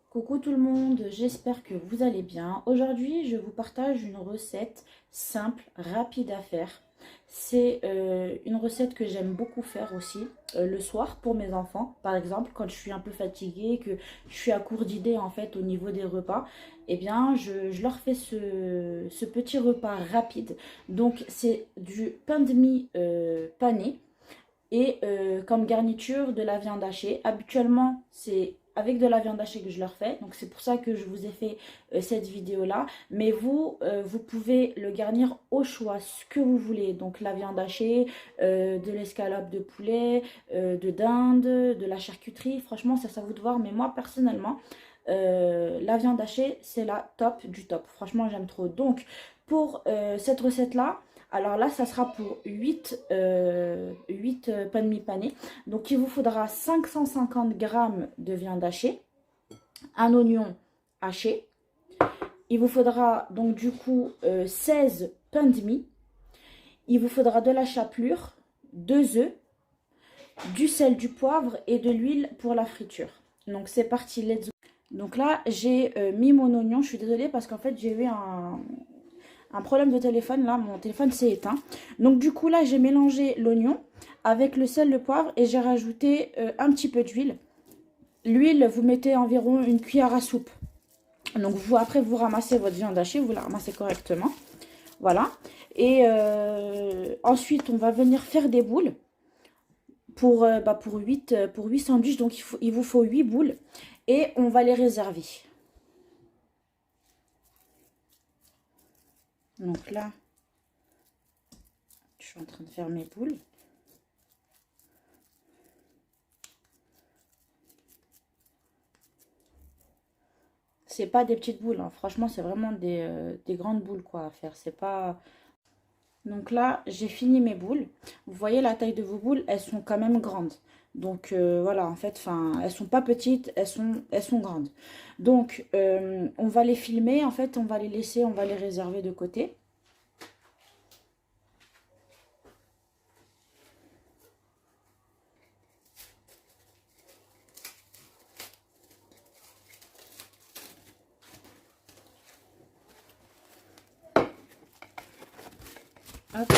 Coucou tout le monde, j'espère que vous allez bien. Aujourd'hui, je vous partage une recette simple, rapide à faire. C'est une recette que j'aime beaucoup faire aussi le soir pour mes enfants. Par exemple, quand je suis un peu fatiguée, que je suis à court d'idées en fait au niveau des repas, eh bien, je leur fais ce petit repas rapide. Donc, c'est du pain de mie pané et comme garniture de la viande hachée. Habituellement, c'est avec de la viande hachée que je leur fais. Donc c'est pour ça que je vous ai fait cette vidéo-là. Mais vous, vous pouvez le garnir au choix, ce que vous voulez. Donc la viande hachée, de l'escalope de poulet, de dinde, de la charcuterie. Franchement, ça vous de voir. Mais moi, personnellement, la viande hachée, c'est la top du top. Franchement, j'aime trop. Donc, pour cette recette-là, alors là, ça sera pour 8 pains de mie panés. Donc, il vous faudra 550 grammes de viande hachée, un oignon haché. Il vous faudra donc du coup 16 pains de mie. Il vous faudra de la chapelure, 2 œufs, du sel, du poivre et de l'huile pour la friture. Donc, c'est parti, let's go. Donc là, j'ai mis mon oignon. Je suis désolée parce qu'en fait, j'ai eu un problème de téléphone. Là, mon téléphone s'est éteint. Donc du coup, là, j'ai mélangé l'oignon avec le sel, le poivre et j'ai rajouté un petit peu d'huile. L'huile, vous mettez environ une cuillère à soupe. Donc vous, après, vous ramassez votre viande hachée, vous la ramassez correctement. Voilà. Et ensuite, on va venir faire des boules pour 8 sandwichs. Donc il vous faut 8 boules et on va les réserver. Donc là, je suis en train de faire mes boules. C'est pas des petites boules, hein. Franchement, c'est vraiment des grandes boules quoi à faire. C'est pas. Donc là, j'ai fini mes boules. Vous voyez la taille de vos boules, elles sont quand même grandes. Donc voilà, en fait, enfin, elles sont pas petites, elles sont grandes. Donc on va les filmer, en fait, on va les laisser, on va les réserver de côté. Hop.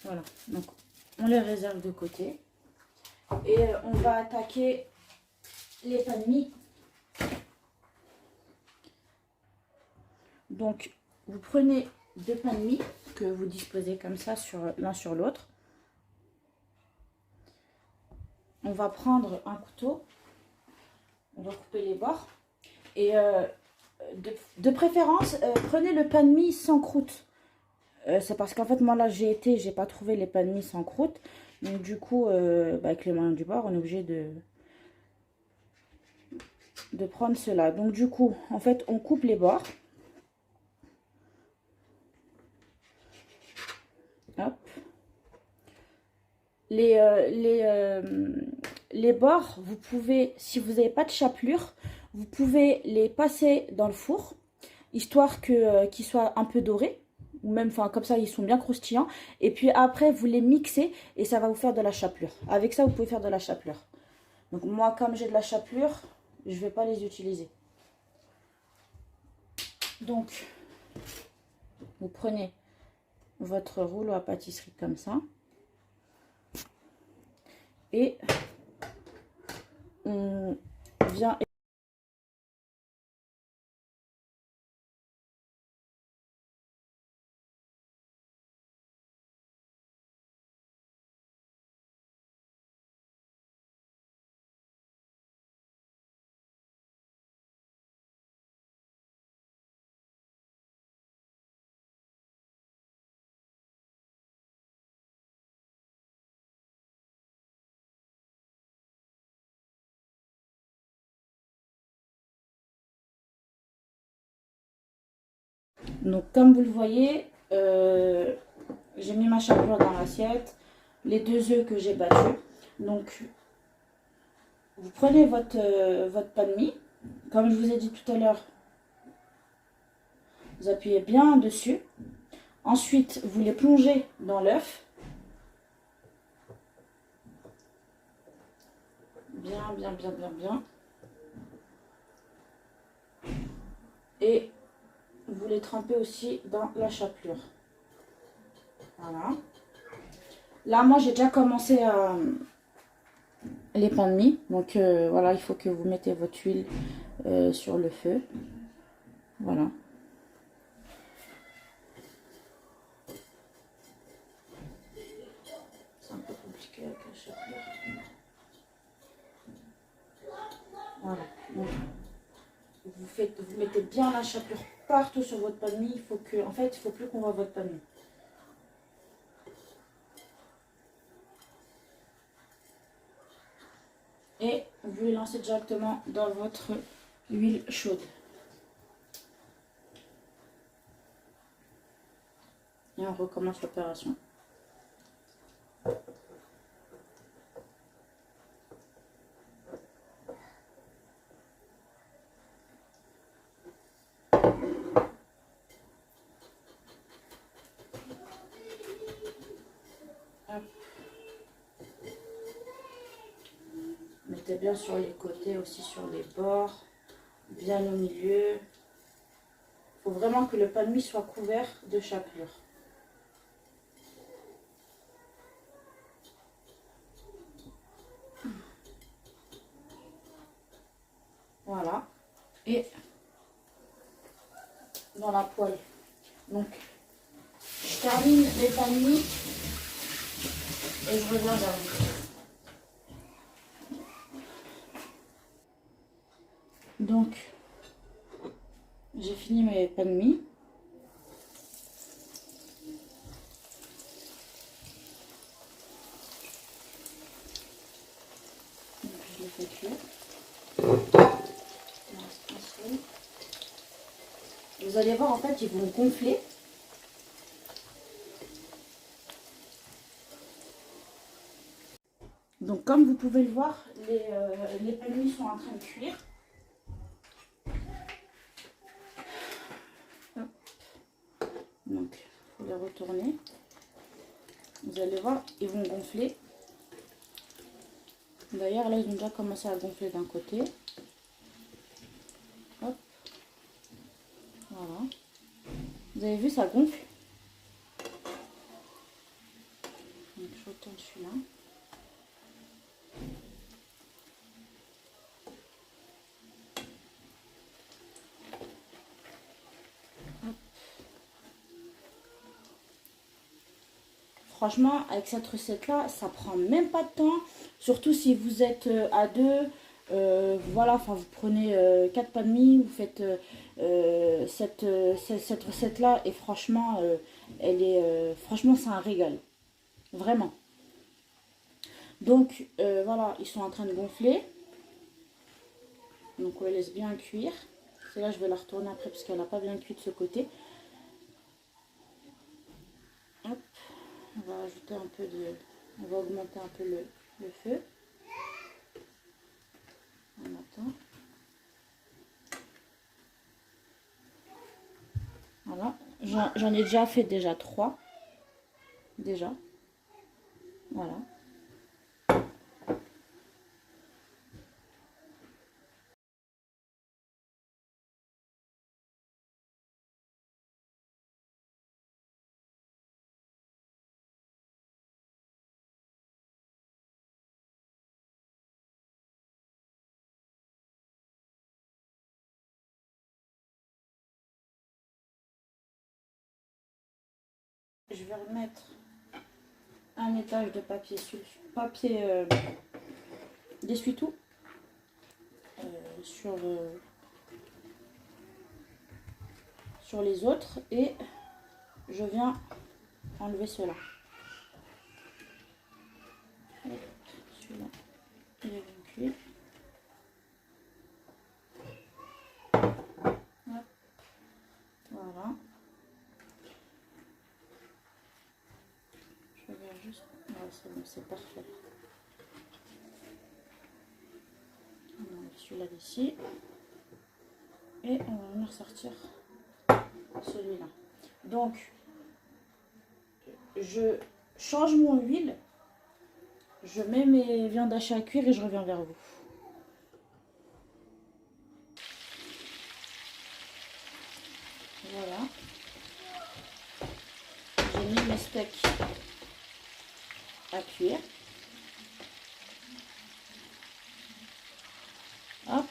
Voilà, donc on les réserve de côté. Et on va attaquer les pains de mie. Donc, vous prenez 2 pains de mie que vous disposez comme ça l'un sur l'autre. On va prendre un couteau, on va couper les bords. Et de préférence, prenez le pain de mie sans croûte. C'est parce qu'en fait, moi là, j'ai pas trouvé les pains de mie sans croûte. Donc du coup, avec les moyens du bord, on est obligé de prendre cela. Donc du coup, en fait, on coupe les bords. Hop. Les bords, vous pouvez, si vous n'avez pas de chapelure, vous pouvez les passer dans le four, histoire qu'ils soient un peu dorés, ou même, enfin, comme ça, ils sont bien croustillants. Et puis après, vous les mixez et ça va vous faire de la chapelure. Avec ça, vous pouvez faire de la chapelure. Donc moi, comme j'ai de la chapelure, je ne vais pas les utiliser. Donc, vous prenez votre rouleau à pâtisserie comme ça. Et on vient... Donc, comme vous le voyez, j'ai mis ma chapelure dans l'assiette, les 2 œufs que j'ai battus. Donc, vous prenez votre pain de mie. Comme je vous ai dit tout à l'heure, vous appuyez bien dessus. Ensuite, vous les plongez dans l'œuf. Bien, bien, bien, bien, bien. Et vous les trempez aussi dans la chapelure. Voilà. Là, moi, j'ai déjà commencé les pains de mie. Donc, voilà, il faut que vous mettez votre huile sur le feu. Voilà. C'est un peu compliqué avec la chapelure. Voilà. Donc, vous mettez bien la chapelure partout sur votre pain de mie. Il faut que, en fait, il ne faut plus qu'on voit votre pain de mie. Et vous les lancez directement dans votre huile chaude. Et on recommence l'opération. Mettez bien sur les côtés, aussi sur les bords, bien au milieu. Il faut vraiment que le pain de mie soit couvert de chapelure. Voilà. Et dans la poêle. Donc, je termine les pains de mie et je reviens vers vous. Donc, j'ai fini mes pains de mie. Donc, je les fais cuire. Vous allez voir, en fait, ils vont gonfler. Donc, comme vous pouvez le voir, les pains de mie sont en train de cuire. Donc, il faut les retourner. Vous allez voir, ils vont gonfler. D'ailleurs, là, ils ont déjà commencé à gonfler d'un côté. Hop. Voilà. Vous avez vu, ça gonfle. Donc, je retourne celui-là. Franchement, avec cette recette-là, ça prend même pas de temps. Surtout si vous êtes à deux. Voilà, enfin vous prenez 4 pains de mie, vous faites cette recette-là et franchement, franchement, c'est un régal. Vraiment. Donc, voilà, ils sont en train de gonfler. Donc, on les laisse bien cuire. C'est là, je vais la retourner après parce qu'elle n'a pas bien cuit de ce côté. Hop. On va ajouter un peu de... On va augmenter un peu le feu. On attend. Voilà. J'en ai déjà fait 3. Déjà. Voilà. Je vais remettre un étage de papier d'essuie-tout sur les autres et je viens enlever cela. Celui-là, il est bien cuit. Voilà. Je regarde juste. Ouais, c'est bon, c'est parfait. On enlève celui-là d'ici. Et on va venir sortir celui-là. Donc, je change mon huile Je mets mes viandes hachées à cuire et je reviens vers vous. Voilà. J'ai mis mes steaks à cuire. Hop.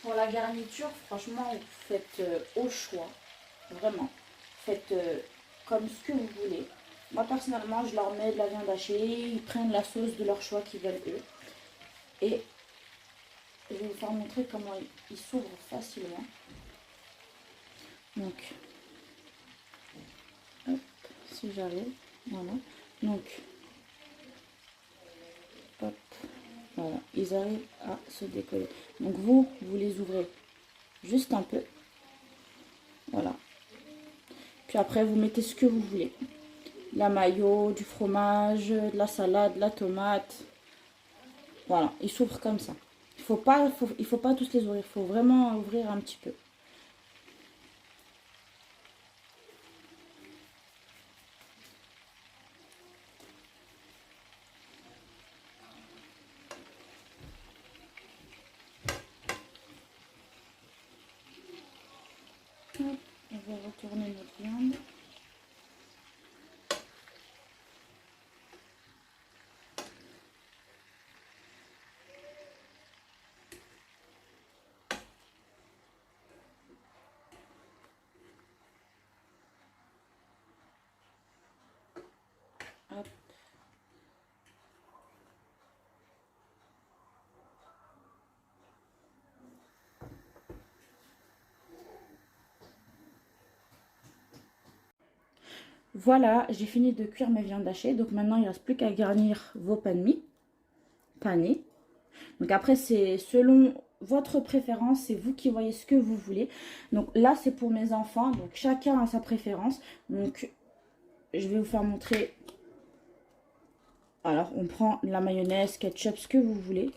Pour la garniture, franchement, vous faites au choix. Vraiment. Faites comme ce que vous voulez. Moi, personnellement, je leur mets de la viande hachée. Ils prennent la sauce de leur choix qu'ils veulent eux. Et je vais vous faire montrer comment il s'ouvre facilement. Donc, hop, si j'arrive, voilà. Donc, hop, voilà, ils arrivent à se décoller. Donc vous les ouvrez juste un peu, voilà. Puis après, vous mettez ce que vous voulez. La mayo, du fromage, de la salade, de la tomate. Voilà, ils s'ouvrent comme ça. Il faut pas tous les ouvrir, il faut vraiment ouvrir un petit peu. Hop, on va retourner notre viande. Hop. Voilà, j'ai fini de cuire mes viandes hachées. Donc maintenant, il ne reste plus qu'à garnir vos pains de mie panés. Donc après, c'est selon votre préférence, c'est vous qui voyez ce que vous voulez. Donc là, c'est pour mes enfants. Donc chacun a sa préférence. Donc je vais vous faire montrer. Alors, on prend la mayonnaise, ketchup, ce que vous voulez.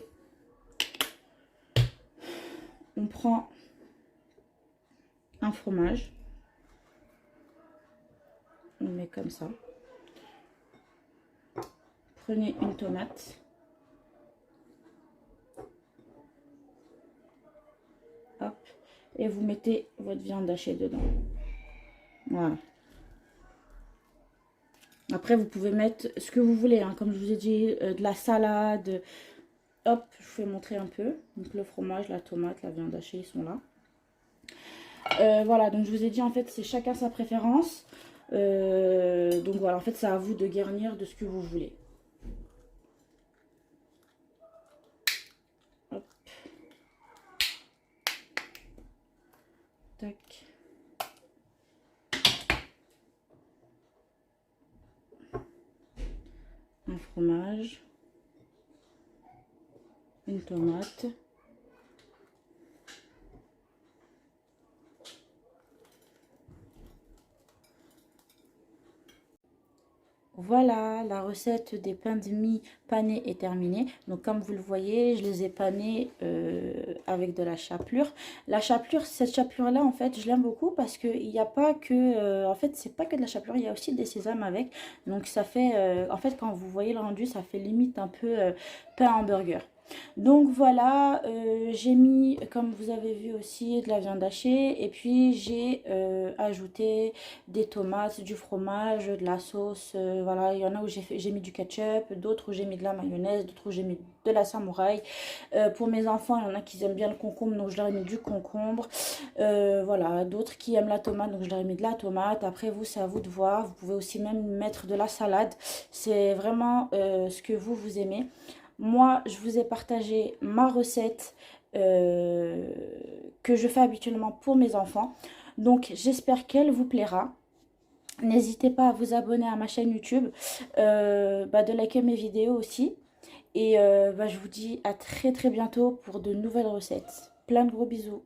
On prend un fromage. On met comme ça. Prenez une tomate. Hop. Et vous mettez votre viande hachée dedans. Voilà. Après, vous pouvez mettre ce que vous voulez. Hein. Comme je vous ai dit, de la salade. Hop, je vous fais montrer un peu. Donc le fromage, la tomate, la viande hachée, ils sont là. Voilà, donc je vous ai dit, en fait, c'est chacun sa préférence. Donc voilà, en fait, c'est à vous de garnir de ce que vous voulez. Hop. Tac. Un fromage. Une tomate. Voilà, la recette des pains de mie panés est terminée. Donc comme vous le voyez, je les ai panés avec de la chapelure. La chapelure, cette chapelure-là, en fait, je l'aime beaucoup parce qu'il n'y a pas que... en fait, c'est pas que de la chapelure, il y a aussi des sésames avec. Donc ça fait... en fait, quand vous voyez le rendu, ça fait limite un peu pain hamburger. Donc voilà, j'ai mis, comme vous avez vu aussi, de la viande hachée. Et puis j'ai ajouté des tomates, du fromage, de la sauce. Voilà, il y en a où j'ai mis du ketchup, d'autres où j'ai mis de la mayonnaise, d'autres où j'ai mis de la samouraï. Pour mes enfants, il y en a qui aiment bien le concombre, donc je leur ai mis du concombre. Voilà, d'autres qui aiment la tomate, donc je leur ai mis de la tomate. Après vous, c'est à vous de voir. Vous pouvez aussi même mettre de la salade. C'est vraiment ce que vous aimez. Moi, je vous ai partagé ma recette que je fais habituellement pour mes enfants. Donc, j'espère qu'elle vous plaira. N'hésitez pas à vous abonner à ma chaîne YouTube, de liker mes vidéos aussi. Et je vous dis à très très bientôt pour de nouvelles recettes. Plein de gros bisous.